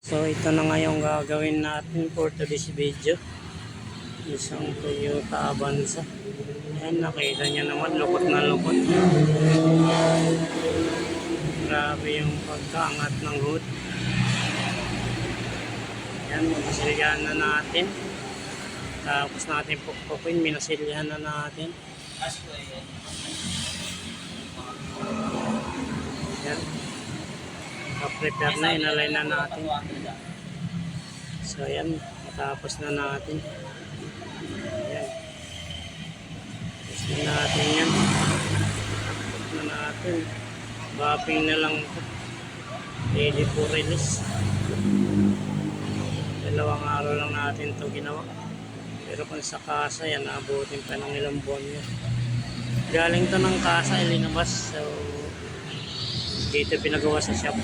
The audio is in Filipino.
So ito na nga yung gagawin natin for today's video. Isang Toyota Avanza. Ayan, nakita nyo naman, lukot na lukot. Grabe yung pagkaangat ng hood. Ayan, mapasilyahan na natin. Tapos natin pukpukin, minasilyahan na natin. Ayan. Prepare na, inalay na natin. So ayan, matapos na natin. Ayan. Tapos na natin yan. Tapos na natin. Wrapping na lang ito. Ready for release. Dalawang araw lang natin ito ginawa. Pero kung sa kasa yan, naabutin pa ng ilang buwan niya. Galing ito ng kasa, ilinabas. So dito pinagawa sa shop.